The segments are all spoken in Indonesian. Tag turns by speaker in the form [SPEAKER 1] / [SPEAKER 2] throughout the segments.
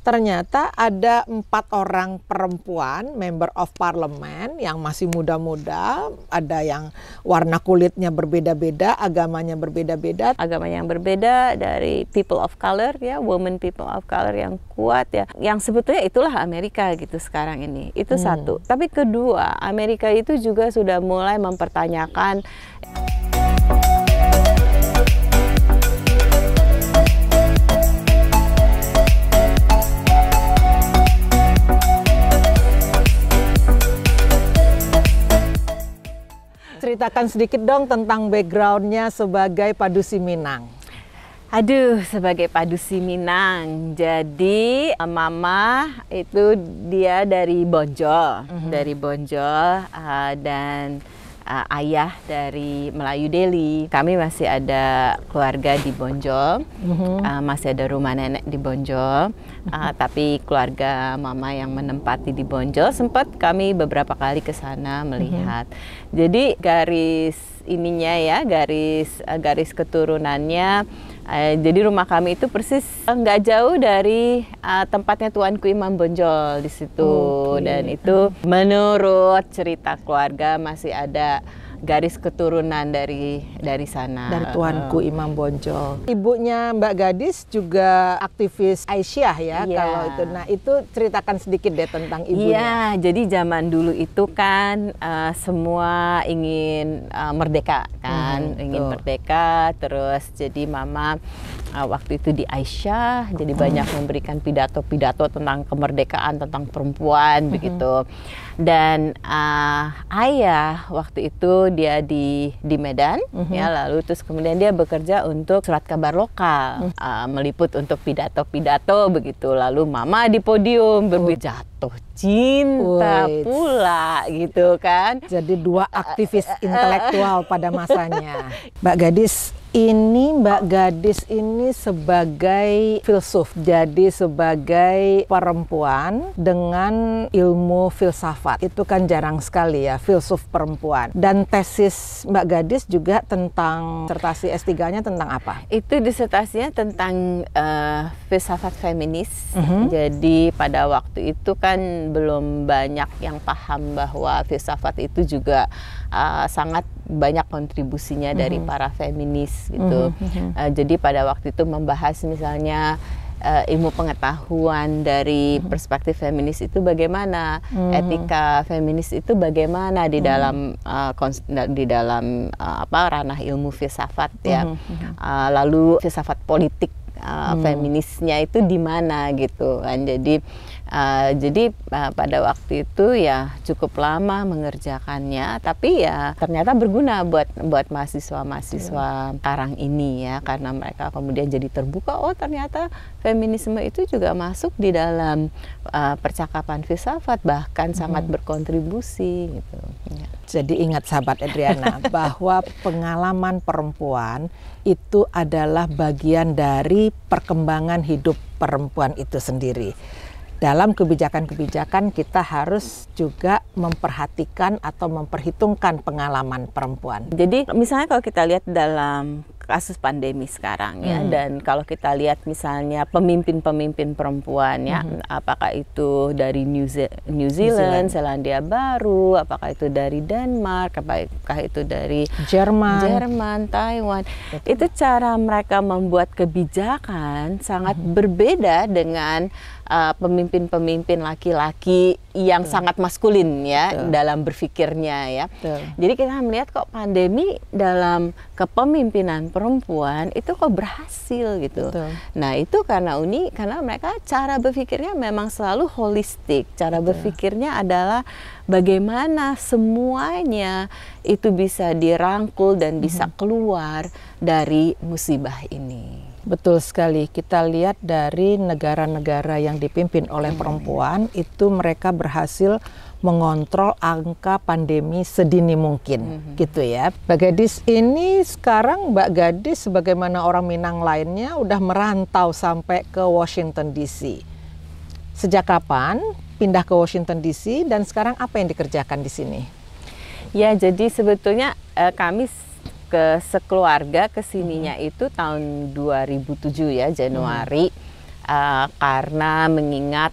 [SPEAKER 1] Ternyata ada 4 orang perempuan member of parliament yang masih muda-muda, ada yang warna kulitnya berbeda-beda, agamanya berbeda-beda.
[SPEAKER 2] Agamanya yang berbeda dari people of color ya, women people of color yang kuat ya. Yang sebetulnya itulah Amerika gitu sekarang ini. Itu satu. Tapi kedua, Amerika itu juga sudah mulai mempertanyakan
[SPEAKER 1] Ceritakan sedikit dong tentang backgroundnya sebagai Padusi Minang.
[SPEAKER 2] Aduh, sebagai Padusi Minang. Jadi Mama itu dia dari Bonjol, dan ayah dari Melayu Delhi. Kami masih ada keluarga di Bonjol, masih ada rumah nenek di Bonjol. Tapi keluarga Mama yang menempati di Bonjol, sempat kami beberapa kali ke sana melihat. Jadi garis ininya ya, garis keturunannya. Jadi rumah kami itu persis nggak jauh dari tempatnya Tuanku Imam Bonjol di situ. Dan itu menurut cerita keluarga masih ada garis keturunan dari sana.
[SPEAKER 1] Dari Tuanku Imam Bonjol. Ibunya Mbak Gadis juga aktivis Aisyah ya, kalau itu. Nah itu ceritakan sedikit deh tentang ibunya.
[SPEAKER 2] Iya, jadi zaman dulu itu kan semua ingin merdeka kan, ingin merdeka. Terus jadi Mama waktu itu di Aisyah, jadi banyak memberikan pidato-pidato tentang kemerdekaan, tentang perempuan begitu. Dan ayah waktu itu dia di Medan, ya, lalu terus kemudian dia bekerja untuk surat kabar lokal, meliput untuk pidato-pidato begitu. Lalu Mama di podium jatuh cinta pula gitu kan.
[SPEAKER 1] Jadi 2 aktivis intelektual pada masanya. Mbak Gadis, Mbak Gadis ini sebagai filsuf, jadi sebagai perempuan dengan ilmu filsafat. Itu kan jarang sekali ya, filsuf perempuan. Dan tesis Mbak Gadis juga tentang disertasi S3-nya tentang apa?
[SPEAKER 2] Itu disertasinya tentang filsafat feminis. Jadi pada waktu itu kan belum banyak yang paham bahwa filsafat itu juga sangat banyak kontribusinya dari para feminis gitu. Jadi pada waktu itu membahas misalnya ilmu pengetahuan dari perspektif feminis itu bagaimana, etika feminis itu bagaimana di dalam ranah ilmu filsafat ya. Lalu filsafat politik feminisnya itu di mana gitu kan. Jadi pada waktu itu ya cukup lama mengerjakannya, tapi ya ternyata berguna buat mahasiswa-mahasiswa sekarang ini ya, karena mereka kemudian jadi terbuka, oh ternyata feminisme itu juga masuk di dalam percakapan filsafat, bahkan sangat berkontribusi gitu. Ya.
[SPEAKER 1] Jadi ingat sahabat Adriana bahwa pengalaman perempuan itu adalah bagian dari perkembangan hidup perempuan itu sendiri. Dalam kebijakan-kebijakan kita harus juga memperhatikan atau memperhitungkan pengalaman perempuan.
[SPEAKER 2] Jadi misalnya kalau kita lihat dalam kasus pandemi sekarang ya, dan kalau kita lihat misalnya pemimpin-pemimpin perempuan ya, apakah itu dari New Zealand, Selandia Baru, apakah itu dari Denmark, apakah itu dari Jerman, Taiwan. Itu cara mereka membuat kebijakan sangat berbeda dengan pemimpin-pemimpin laki-laki yang sangat maskulin ya dalam berpikirnya ya. Jadi kita melihat kok pandemi dalam kepemimpinan perempuan itu kok berhasil gitu. Nah itu karena mereka cara berpikirnya memang selalu holistik. Cara berpikirnya adalah bagaimana semuanya itu bisa dirangkul dan bisa keluar dari musibah ini.
[SPEAKER 1] Betul sekali, kita lihat dari negara-negara yang dipimpin oleh perempuan itu mereka berhasil mengontrol angka pandemi sedini mungkin, gitu ya. Mbak Gadis, ini sekarang Mbak Gadis sebagaimana orang Minang lainnya udah merantau sampai ke Washington DC. Sejak kapan pindah ke Washington DC dan sekarang apa yang dikerjakan di sini?
[SPEAKER 2] Ya, jadi sebetulnya kami sekeluarga kesininya itu tahun 2007 ya, Januari. karena mengingat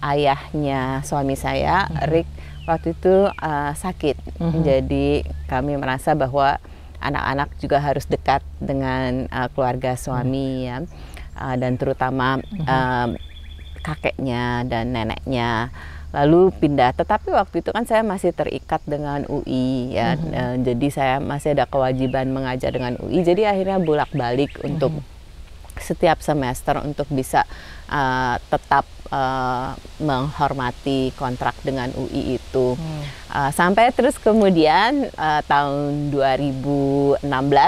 [SPEAKER 2] ayahnya suami saya, Rick, waktu itu sakit. Jadi kami merasa bahwa anak-anak juga harus dekat dengan keluarga suami ya, dan terutama kakeknya dan neneknya. Lalu pindah, tetapi waktu itu kan saya masih terikat dengan UI ya, jadi saya masih ada kewajiban mengajar dengan UI. Jadi akhirnya bolak-balik untuk setiap semester untuk bisa tetap menghormati kontrak dengan UI itu. Sampai terus kemudian tahun 2016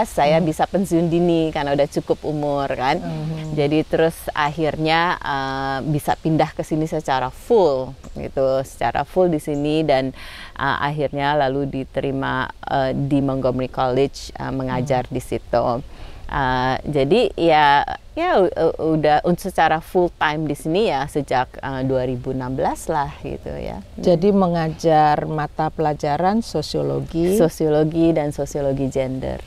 [SPEAKER 2] saya bisa pensiun dini karena udah cukup umur kan. Jadi terus akhirnya bisa pindah ke sini secara full gitu, secara full di sini, dan akhirnya lalu diterima di Montgomery College mengajar di situ. Jadi ya udah secara full time di sini ya sejak 2016 lah gitu ya.
[SPEAKER 1] Jadi mengajar mata pelajaran sosiologi
[SPEAKER 2] dan sosiologi gender.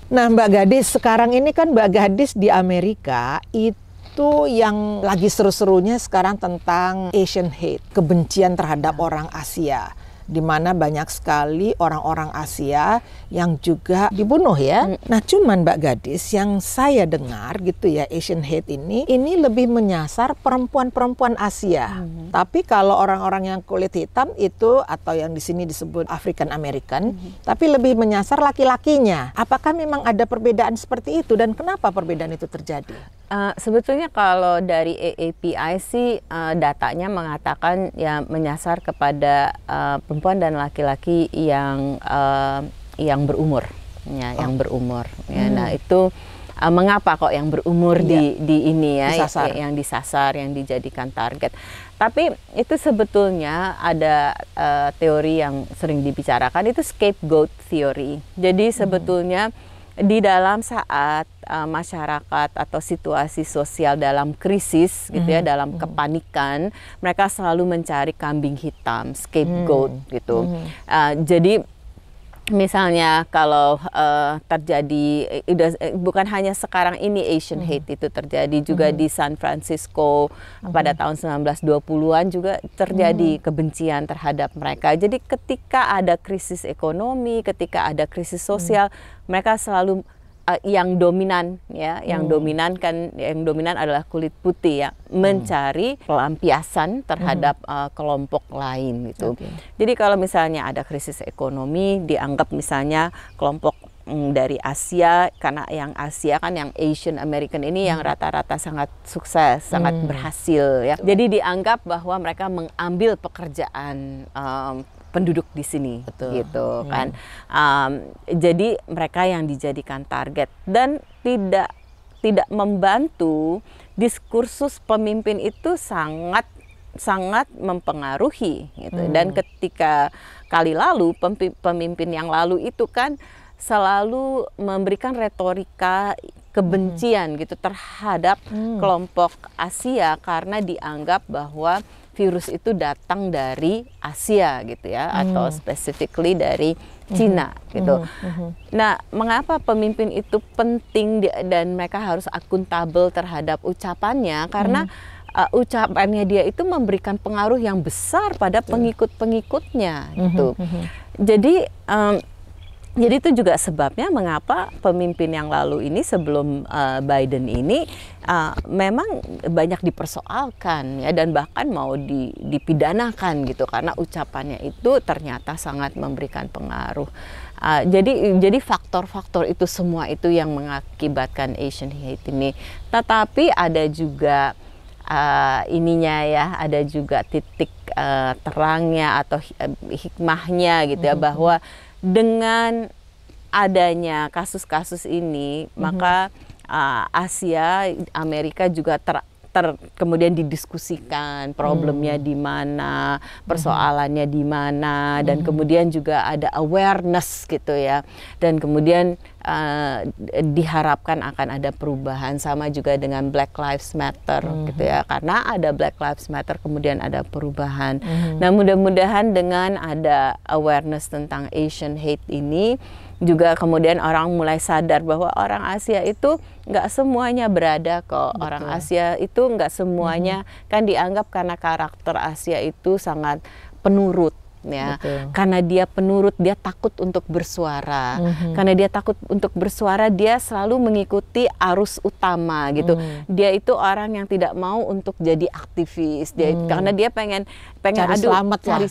[SPEAKER 1] Nah, Mbak Gadis, sekarang ini kan Mbak Gadis di Amerika itu yang lagi seru-serunya sekarang tentang Asian hate, kebencian terhadap orang Asia, di mana banyak sekali orang-orang Asia yang juga dibunuh ya. Nah, cuman Mbak Gadis, yang saya dengar gitu ya, Asian hate ini lebih menyasar perempuan-perempuan Asia. Tapi kalau orang-orang yang kulit hitam itu, atau yang di sini disebut African American, tapi lebih menyasar laki-lakinya. Apakah memang ada perbedaan seperti itu, dan kenapa perbedaan itu terjadi?
[SPEAKER 2] Sebetulnya kalau dari AAPI sih datanya mengatakan ya menyasar kepada perempuan dan laki-laki yang berumur, ya, yang berumur. Ya, nah itu mengapa kok yang berumur di ini ya, yang disasar, yang dijadikan target. Tapi itu sebetulnya ada teori yang sering dibicarakan, itu scapegoat theory. Jadi sebetulnya di dalam saat masyarakat atau situasi sosial dalam krisis gitu ya, dalam kepanikan, mereka selalu mencari kambing hitam, scapegoat gitu. Jadi misalnya kalau terjadi, bukan hanya sekarang ini Asian hate itu terjadi, juga di San Francisco pada tahun 1920-an juga terjadi kebencian terhadap mereka. Jadi ketika ada krisis ekonomi, ketika ada krisis sosial, mereka selalu yang dominan ya, yang dominan adalah kulit putih ya, mencari pelampiasan terhadap kelompok lain gitu. Jadi kalau misalnya ada krisis ekonomi, dianggap misalnya kelompok dari Asia, karena yang Asia kan yang Asian American ini yang rata-rata sangat sukses, sangat berhasil ya. Jadi dianggap bahwa mereka mengambil pekerjaan penduduk di sini, gitu kan. Jadi mereka yang dijadikan target, dan tidak membantu diskursus pemimpin itu sangat mempengaruhi gitu. Dan ketika kali lalu pemimpin yang lalu itu kan selalu memberikan retorika kebencian gitu terhadap kelompok Asia, karena dianggap bahwa virus itu datang dari Asia gitu ya, atau specifically dari Cina gitu. Nah, mengapa pemimpin itu penting dan mereka harus akuntabel terhadap ucapannya? Karena ucapannya dia itu memberikan pengaruh yang besar pada pengikut-pengikutnya gitu. Jadi itu juga sebabnya mengapa pemimpin yang lalu ini sebelum Biden ini memang banyak dipersoalkan ya, dan bahkan mau dipidanakan gitu, karena ucapannya itu ternyata sangat memberikan pengaruh. Jadi faktor-faktor itu semua itu yang mengakibatkan Asian hate ini. Tetapi ada juga ininya ya, ada juga titik terangnya atau hikmahnya gitu ya, bahwa dengan adanya kasus-kasus ini, maka Asia, Amerika juga kemudian didiskusikan problemnya di mana, persoalannya di mana, dan kemudian juga ada awareness gitu ya, dan kemudian diharapkan akan ada perubahan, sama juga dengan Black Lives Matter gitu ya, karena ada Black Lives Matter kemudian ada perubahan. Nah, mudah-mudahan dengan ada awareness tentang Asian hate ini juga kemudian orang mulai sadar bahwa orang Asia itu nggak semuanya berada kok. Betul. Orang Asia itu nggak semuanya kan dianggap karena karakter Asia itu sangat penurut. Ya, betul. Karena dia penurut, dia takut untuk bersuara. Karena dia takut untuk bersuara, dia selalu mengikuti arus utama gitu. Dia itu orang yang tidak mau untuk jadi aktivis. Karena dia pengen
[SPEAKER 1] cari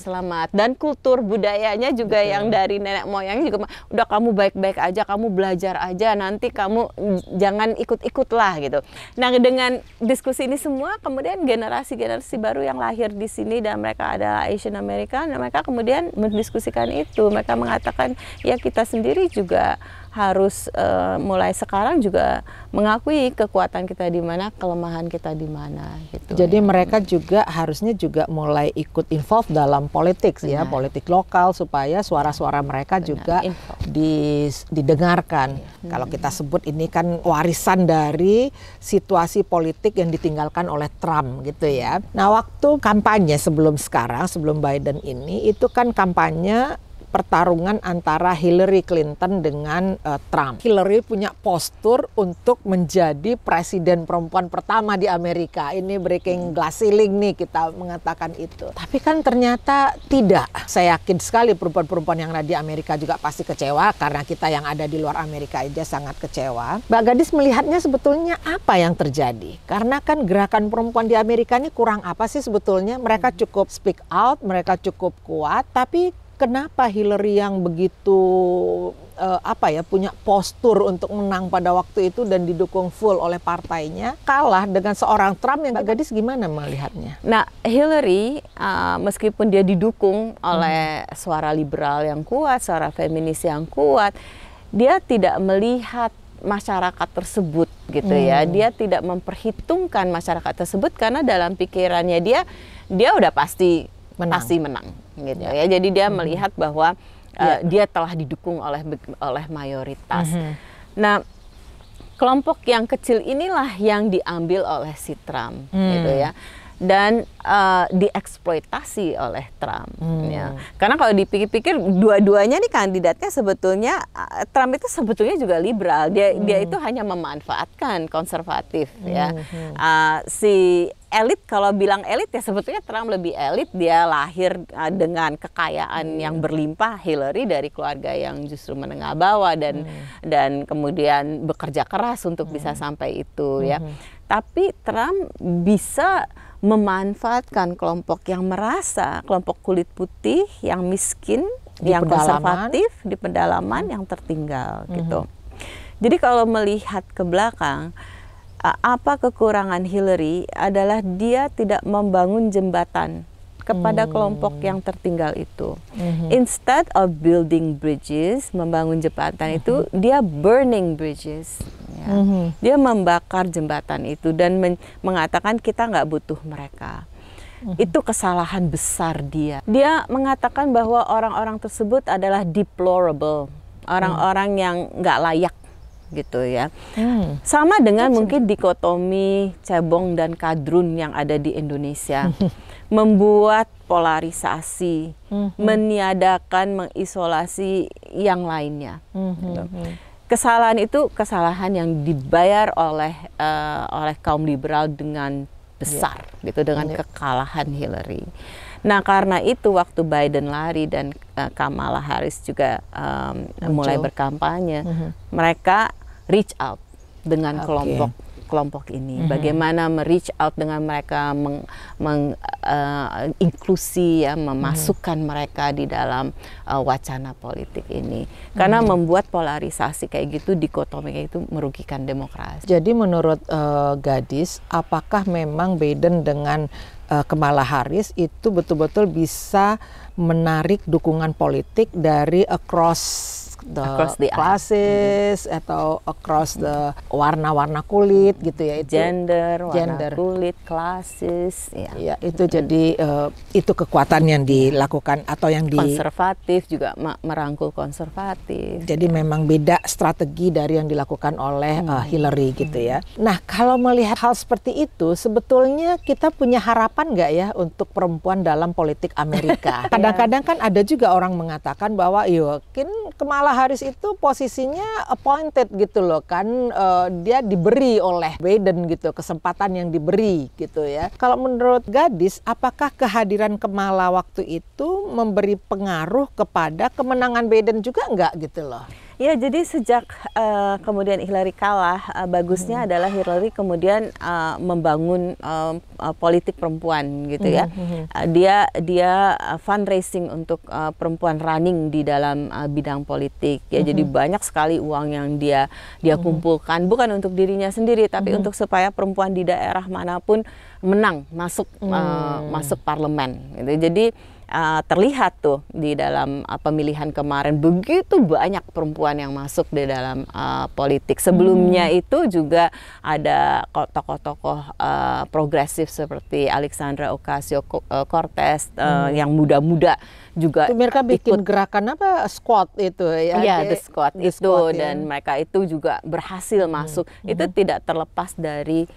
[SPEAKER 2] selamat. Dan kultur budayanya juga betul. Yang dari nenek moyang juga, udah kamu baik-baik aja, kamu belajar aja, nanti kamu jangan ikut-ikut lah gitu. Nah, dengan diskusi ini semua, kemudian generasi baru yang lahir di sini dan mereka adalah Asian American, mereka kemudian mendiskusikan itu. Mereka mengatakan ya kita sendiri juga harus mulai sekarang juga mengakui kekuatan kita di mana, kelemahan kita di mana gitu.
[SPEAKER 1] Jadi mereka juga harusnya juga mulai ikut involve dalam politik ya, politik lokal, supaya suara-suara mereka juga didengarkan. Kalau kita sebut ini kan warisan dari situasi politik yang ditinggalkan oleh Trump gitu ya. Nah, waktu kampanye sebelum Biden ini, itu kan kampanye pertarungan antara Hillary Clinton dengan Trump. Hillary punya postur untuk menjadi presiden perempuan pertama di Amerika. Ini breaking glass ceiling nih, kita mengatakan itu. Tapi kan ternyata tidak. Saya yakin sekali perempuan-perempuan yang ada di Amerika juga pasti kecewa, karena kita yang ada di luar Amerika aja sangat kecewa. Mbak Gadis melihatnya sebetulnya apa yang terjadi? Karena kan gerakan perempuan di Amerika ini kurang apa sih sebetulnya? Mereka cukup speak out, mereka cukup kuat, tapi kenapa Hillary yang begitu punya postur untuk menang pada waktu itu dan didukung full oleh partainya, kalah dengan seorang Trump yang Mbak Gadis gimana melihatnya?
[SPEAKER 2] Nah, Hillary meskipun dia didukung oleh suara liberal yang kuat, suara feminis yang kuat, dia tidak melihat masyarakat tersebut gitu ya. Dia tidak memperhitungkan masyarakat tersebut karena dalam pikirannya dia udah pasti menang gitu ya. Jadi dia melihat bahwa dia telah didukung oleh mayoritas. Nah, kelompok yang kecil inilah yang diambil oleh si Trump gitu ya. Dan dieksploitasi oleh Trump ya. Karena kalau dipikir-pikir dua-duanya nih kandidatnya sebetulnya Trump itu sebetulnya juga liberal. Dia itu hanya memanfaatkan konservatif ya. Si elit, kalau bilang elit ya sebetulnya Trump lebih elit. Dia lahir dengan kekayaan yang berlimpah. Hillary dari keluarga yang justru menengah bawah dan kemudian bekerja keras untuk bisa sampai itu ya. Tapi Trump bisa memanfaatkan kelompok yang merasa, kelompok kulit putih yang miskin, yang konservatif, di pedalaman yang tertinggal gitu. Jadi kalau melihat ke belakang, apa kekurangan Hillary adalah dia tidak membangun jembatan kepada kelompok yang tertinggal itu. Instead of building bridges, membangun jembatan itu, dia burning bridges. Ya. Dia membakar jembatan itu dan mengatakan kita nggak butuh mereka. Itu kesalahan besar dia. Dia mengatakan bahwa orang-orang tersebut adalah deplorable, orang-orang yang nggak layak gitu ya. Sama dengan mungkin dikotomi cebong dan kadrun yang ada di Indonesia. Membuat polarisasi, meniadakan, mengisolasi yang lainnya. Gitu. Kesalahan itu kesalahan yang dibayar oleh kaum liberal dengan besar, gitu, dengan kekalahan Hillary. Nah, karena itu waktu Biden lari dan Kamala Harris juga mulai berkampanye, mereka reach out dengan kelompok ini. Bagaimana reach out dengan mereka, inklusi ya, memasukkan mereka di dalam wacana politik ini. Karena membuat polarisasi kayak gitu, dikotomi kayak itu merugikan demokrasi.
[SPEAKER 1] Jadi menurut Gadis, apakah memang Biden dengan Kamala Harris itu betul-betul bisa menarik dukungan politik dari across the classes atau across the warna-warna kulit gitu ya, itu
[SPEAKER 2] warna kulit, classes
[SPEAKER 1] ya itu jadi itu kekuatan yang dilakukan atau yang
[SPEAKER 2] konservatif juga merangkul konservatif.
[SPEAKER 1] Jadi memang beda strategi dari yang dilakukan oleh Hillary gitu ya. Nah, kalau melihat hal seperti itu sebetulnya kita punya harapan nggak ya untuk perempuan dalam politik Amerika? Kadang-kadang kan ada juga orang mengatakan bahwa Kamala Harris itu posisinya appointed gitu loh kan, dia diberi oleh Biden gitu, kesempatan yang diberi gitu ya. Kalau menurut Gadis, apakah kehadiran Kamala waktu itu memberi pengaruh kepada kemenangan Biden juga nggak gitu loh?
[SPEAKER 2] Ya, jadi sejak kemudian Hillary kalah, bagusnya adalah Hillary kemudian membangun politik perempuan gitu ya. Dia fundraising untuk perempuan running di dalam bidang politik ya. Jadi banyak sekali uang yang dia kumpulkan, bukan untuk dirinya sendiri tapi untuk supaya perempuan di daerah manapun menang masuk parlemen gitu. Jadi terlihat tuh di dalam pemilihan kemarin begitu banyak perempuan yang masuk di dalam politik. Sebelumnya itu juga ada tokoh-tokoh progresif seperti Alexandra Ocasio-Cortez yang muda-muda juga.
[SPEAKER 1] Itu mereka bikin gerakan apa, squad itu ya?
[SPEAKER 2] Iya, the squad itu dan mereka itu juga berhasil masuk. Itu tidak terlepas dari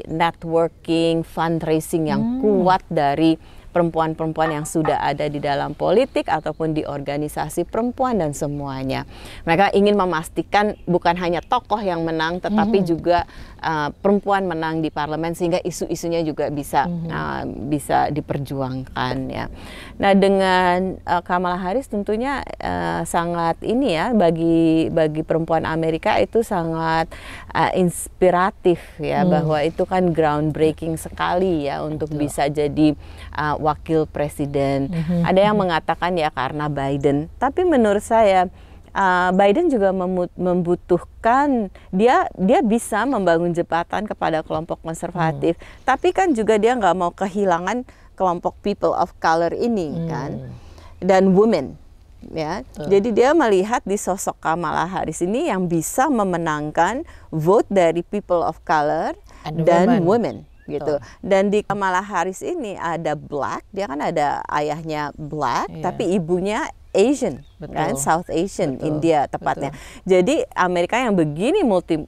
[SPEAKER 2] networking, fundraising yang kuat dari perempuan-perempuan yang sudah ada di dalam politik ataupun di organisasi perempuan dan semuanya. Mereka ingin memastikan bukan hanya tokoh yang menang, tetapi juga perempuan menang di parlemen sehingga isu-isunya juga bisa diperjuangkan ya. Nah, dengan Kamala Harris tentunya sangat bagi perempuan Amerika itu sangat inspiratif ya, bahwa itu kan groundbreaking sekali ya untuk bisa jadi wakil presiden. Ada yang mengatakan ya karena Biden, tapi menurut saya Biden juga membutuhkan dia bisa membangun jembatan kepada kelompok konservatif, tapi kan juga dia nggak mau kehilangan kelompok people of color ini kan, dan women ya. Jadi dia melihat di sosok Kamala Harris ini yang bisa memenangkan vote dari people of color dan women gitu. Dan di Kamala Harris ini ada black, dia kan ada ayahnya black, tapi ibunya Asian, kan South Asian, India tepatnya. Jadi Amerika yang begini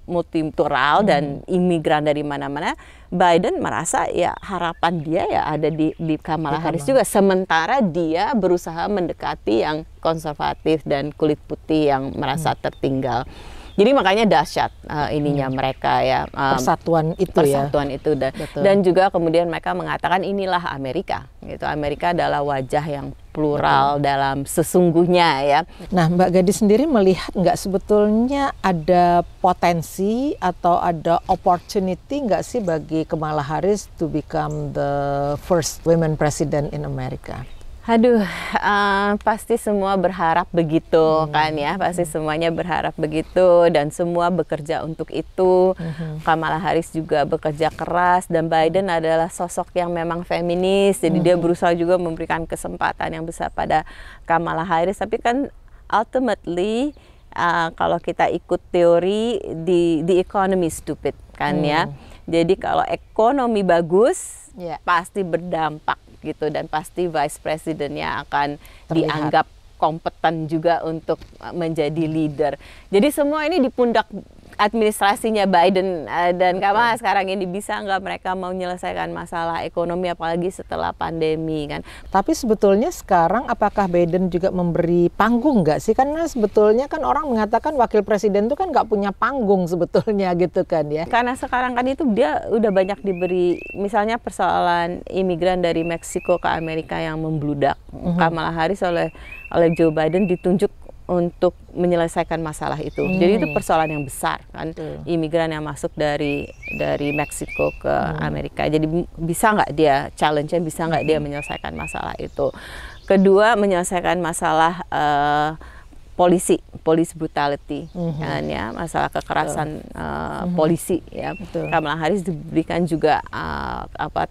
[SPEAKER 2] multikultural dan imigran dari mana-mana, Biden merasa ya harapan dia ya ada di Kamala Harris juga. Sementara dia berusaha mendekati yang konservatif dan kulit putih yang merasa tertinggal. Jadi makanya dahsyat ininya mereka ya,
[SPEAKER 1] persatuan itu
[SPEAKER 2] dan juga kemudian mereka mengatakan inilah Amerika gitu. Amerika adalah wajah yang plural dalam sesungguhnya ya.
[SPEAKER 1] Nah, Mbak Gadis sendiri melihat nggak sebetulnya ada potensi atau ada opportunity nggak sih bagi Kamala Harris to become the first women president in America?
[SPEAKER 2] Aduh, pasti semua berharap begitu kan ya, pasti semuanya berharap begitu dan semua bekerja untuk itu. Kamala Harris juga bekerja keras dan Biden adalah sosok yang memang feminis, jadi dia berusaha juga memberikan kesempatan yang besar pada Kamala Harris. Tapi kan ultimately kalau kita ikut teori the economy stupid kan ya, jadi kalau ekonomi bagus pasti berdampak gitu, dan pasti vice presidennya akan dianggap kompeten juga untuk menjadi leader. Jadi semua ini di pundak administrasinya Biden dan Kamala sekarang ini. Bisa nggak mereka mau menyelesaikan masalah ekonomi apalagi setelah pandemi kan.
[SPEAKER 1] Tapi sebetulnya sekarang apakah Biden juga memberi panggung nggak sih? Karena sebetulnya kan orang mengatakan wakil presiden itu kan nggak punya panggung sebetulnya gitu kan ya.
[SPEAKER 2] Karena sekarang kan itu dia udah banyak diberi, misalnya persoalan imigran dari Meksiko ke Amerika yang membludak. Kamala Harris oleh Joe Biden ditunjuk untuk menyelesaikan masalah itu. Jadi itu persoalan yang besar kan, imigran yang masuk dari Meksiko ke Amerika. Jadi bisa nggak dia challenge-nya, bisa nggak dia menyelesaikan masalah itu. Kedua, menyelesaikan masalah police brutality, kan ya, masalah kekerasan polisi ya. Kamala Harris diberikan juga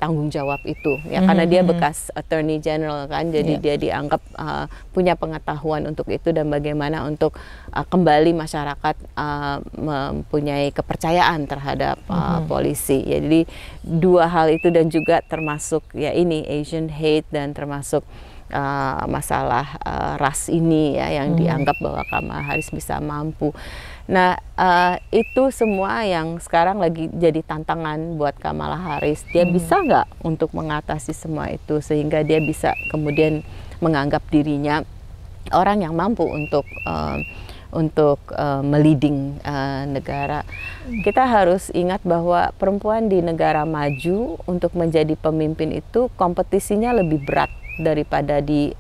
[SPEAKER 2] tanggung jawab itu ya, karena dia bekas Attorney General kan, jadi dia dianggap punya pengetahuan untuk itu dan bagaimana untuk kembali masyarakat mempunyai kepercayaan terhadap polisi. Ya, jadi dua hal itu dan juga termasuk ya ini Asian hate dan termasuk masalah ras ini ya yang dianggap bahwa Kamala Harris bisa mampu. Nah, itu semua yang sekarang lagi jadi tantangan buat Kamala Harris. Dia bisa nggak untuk mengatasi semua itu sehingga dia bisa kemudian menganggap dirinya orang yang mampu untuk meliding negara. Kita harus ingat bahwa perempuan di negara maju untuk menjadi pemimpin itu kompetisinya lebih berat daripada di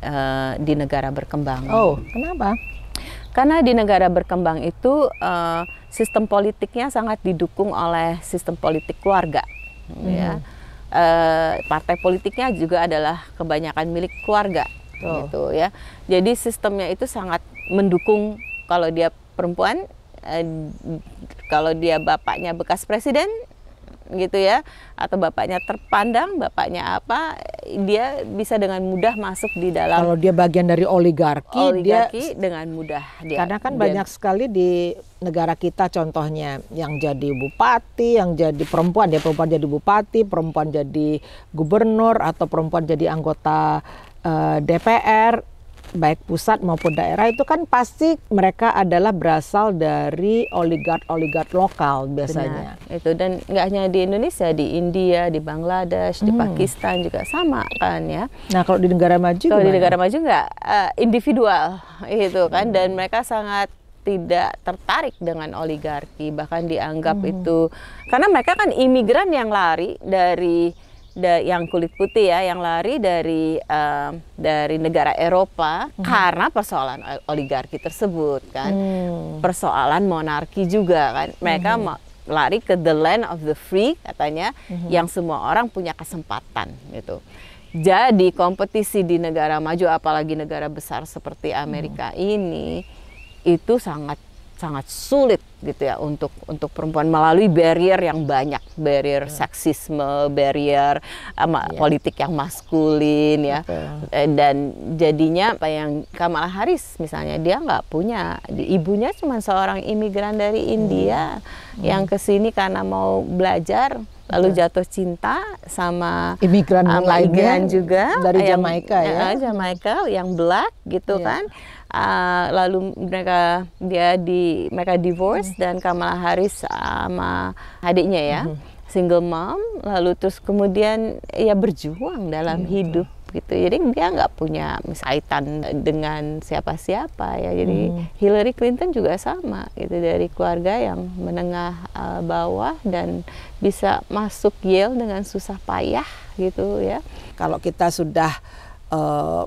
[SPEAKER 2] negara berkembang.
[SPEAKER 1] Oh, kenapa?
[SPEAKER 2] Karena di negara berkembang itu sistem politiknya sangat didukung oleh sistem politik keluarga. Ya. Partai politiknya juga adalah kebanyakan milik keluarga, gitu ya. Jadi sistemnya itu sangat mendukung kalau dia perempuan, kalau dia bapaknya bekas presiden, gitu ya, atau bapaknya terpandang, bapaknya apa, dia bisa dengan mudah masuk di dalam.
[SPEAKER 1] Kalau dia bagian dari oligarki dia
[SPEAKER 2] dengan mudah.
[SPEAKER 1] Karena kan banyak sekali di negara kita contohnya yang jadi bupati, yang jadi perempuan, dia perempuan jadi bupati, perempuan jadi gubernur atau perempuan jadi anggota DPR. Baik pusat maupun daerah itu kan pasti mereka adalah berasal dari oligark lokal biasanya.
[SPEAKER 2] Benar, itu dan nggak hanya di Indonesia, di India, di Bangladesh, di Pakistan juga sama kan ya.
[SPEAKER 1] Nah kalau di negara maju,
[SPEAKER 2] kalau di negara maju nggak individual itu kan, dan mereka sangat tidak tertarik dengan oligarki, bahkan dianggap itu karena mereka kan imigran yang lari dari yang kulit putih ya, yang lari dari negara Eropa karena persoalan oligarki tersebut kan, persoalan monarki juga kan, mereka lari ke the land of the free katanya, yang semua orang punya kesempatan gitu. Jadi kompetisi di negara maju, apalagi negara besar seperti Amerika ini, itu sangat sulit gitu ya untuk perempuan melalui barrier yang banyak, barrier seksisme, barrier politik yang maskulin ya. Dan jadinya apa yang Kamala Harris misalnya, dia nggak punya, ibunya cuma seorang imigran dari India yang kesini karena mau belajar, lalu jatuh cinta sama
[SPEAKER 1] imigran lainnya
[SPEAKER 2] juga
[SPEAKER 1] dari Jamaika ya,
[SPEAKER 2] Jamaika yang black gitu kan. Lalu mereka divorce dan Kamala Harris sama adiknya ya, single mom, lalu terus kemudian ya berjuang dalam hidup gitu. Jadi dia nggak punya kaitan dengan siapa-siapa ya. Jadi Hillary Clinton juga sama gitu, dari keluarga yang menengah bawah dan bisa masuk Yale dengan susah payah gitu ya.
[SPEAKER 1] Kalau kita sudah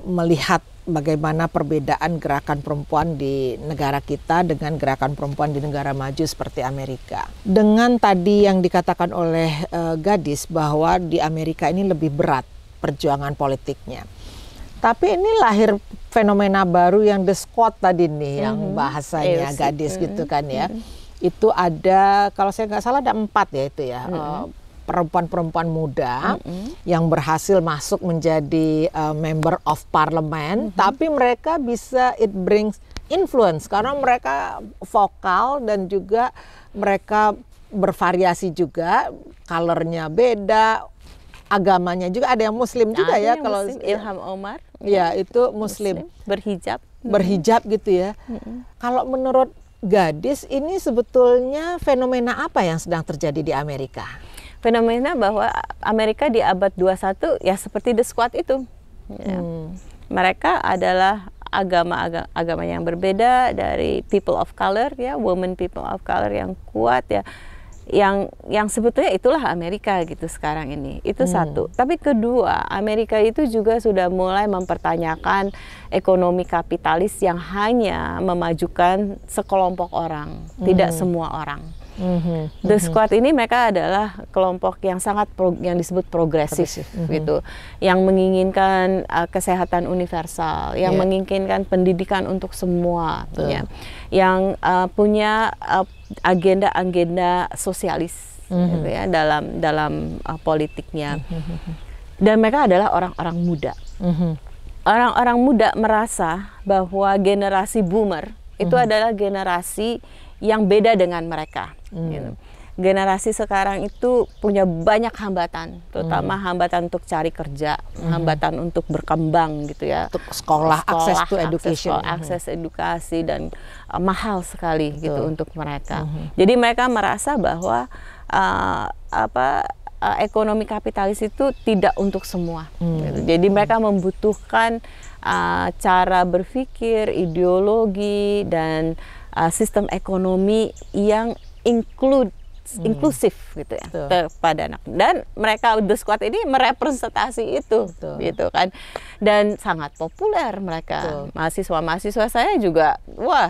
[SPEAKER 1] melihat bagaimana perbedaan gerakan perempuan di negara kita dengan gerakan perempuan di negara maju seperti Amerika. Dengan tadi yang dikatakan oleh Gadis bahwa di Amerika ini lebih berat perjuangan politiknya. Tapi ini lahir fenomena baru yang the squad tadi nih, yang bahasanya Gadis gitu kan ya. Itu ada, kalau saya nggak salah ada 4 ya itu ya. Perempuan-perempuan muda yang berhasil masuk menjadi member of parliament, tapi mereka bisa, it brings influence karena mereka vokal dan juga mereka bervariasi juga, colornya beda, agamanya juga, ada yang Muslim juga ya. Kalau
[SPEAKER 2] Muslim, Ilham Omar
[SPEAKER 1] ya itu Muslim.
[SPEAKER 2] berhijab
[SPEAKER 1] gitu ya. Kalau menurut Gadis ini sebetulnya fenomena apa yang sedang terjadi di Amerika?
[SPEAKER 2] Fenomena bahwa Amerika di abad 21 ya seperti the squad itu ya. Mereka adalah agama yang berbeda dari people of color ya, women people of color yang kuat ya, yang sebetulnya itulah Amerika gitu sekarang ini. Itu satu. Tapi kedua, Amerika itu juga sudah mulai mempertanyakan ekonomi kapitalis yang hanya memajukan sekelompok orang, tidak semua orang. The Squad ini mereka adalah kelompok yang sangat yang disebut progresif gitu, yang menginginkan kesehatan universal, yang menginginkan pendidikan untuk semua, ya, yang punya agenda-agenda sosialis gitu ya dalam politiknya. Dan mereka adalah orang-orang muda. Orang-orang muda merasa bahwa generasi boomer itu adalah generasi yang beda dengan mereka. Gitu. Generasi sekarang itu punya banyak hambatan, terutama hambatan untuk cari kerja, hambatan untuk berkembang gitu ya.
[SPEAKER 1] Untuk sekolah, access to education.
[SPEAKER 2] Akses edukasi dan mahal sekali gitu untuk mereka. Jadi mereka merasa bahwa ekonomi kapitalis itu tidak untuk semua. Gitu. Jadi mereka membutuhkan cara berpikir, ideologi dan sistem ekonomi yang inklusif gitu ya kepada anak. Dan mereka The Squad ini merepresentasi itu gitu kan. Dan sangat populer mereka. Mahasiswa-mahasiswa saya juga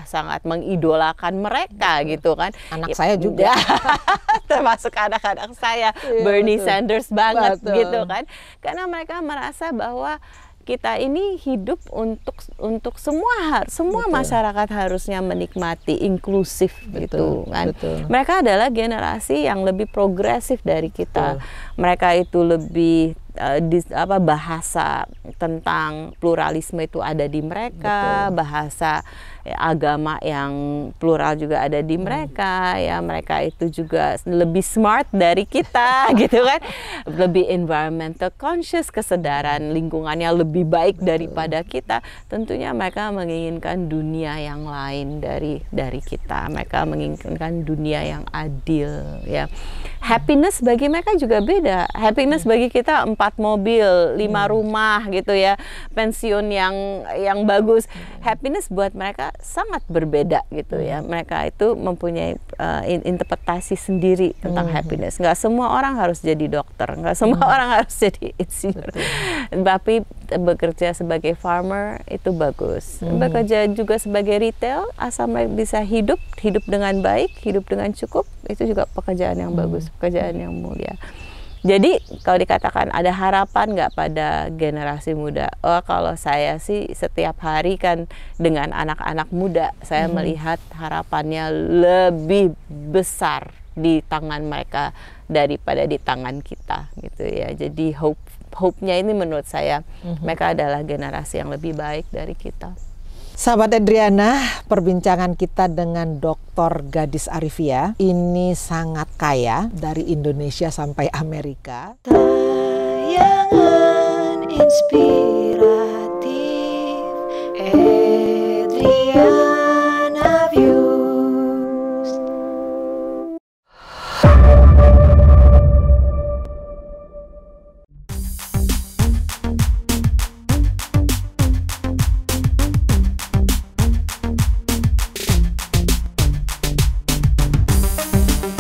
[SPEAKER 2] sangat mengidolakan mereka gitu kan.
[SPEAKER 1] Anak saya juga
[SPEAKER 2] termasuk anak-anak saya Bernie Sanders banget gitu kan. Karena mereka merasa bahwa kita ini hidup untuk semua masyarakat harusnya menikmati inklusif gitu kan. Mereka adalah generasi yang lebih progresif dari kita. Mereka itu lebih bahasa tentang pluralisme itu ada di mereka, bahasa agama yang plural juga ada di mereka, ya mereka itu juga lebih smart dari kita gitu kan, lebih environmental conscious, kesadaran lingkungannya lebih baik daripada kita. Tentunya mereka menginginkan dunia yang lain dari kita. Mereka menginginkan dunia yang adil, ya. Happiness bagi mereka juga beda. Happiness bagi kita 4 mobil, 5 rumah gitu ya, pensiun yang bagus. Happiness buat mereka sangat berbeda gitu ya. Mereka itu mempunyai interpretasi sendiri tentang happiness. Nggak semua orang harus jadi dokter, nggak semua orang harus jadi insinyur. Tapi bekerja sebagai farmer itu bagus. Bekerja juga sebagai retail, asal bisa hidup dengan baik, hidup dengan cukup, itu juga pekerjaan yang bagus, pekerjaan yang mulia. Jadi kalau dikatakan ada harapan nggak pada generasi muda? Kalau saya sih setiap hari kan dengan anak-anak muda, saya melihat harapannya lebih besar di tangan mereka daripada di tangan kita gitu ya. Jadi hope-nya ini menurut saya mereka adalah generasi yang lebih baik dari kita.
[SPEAKER 1] Sahabat Adriana, perbincangan kita dengan Dr. Gadis Arifia ini sangat kaya dari Indonesia sampai Amerika. Tayangan inspiratif Adriana.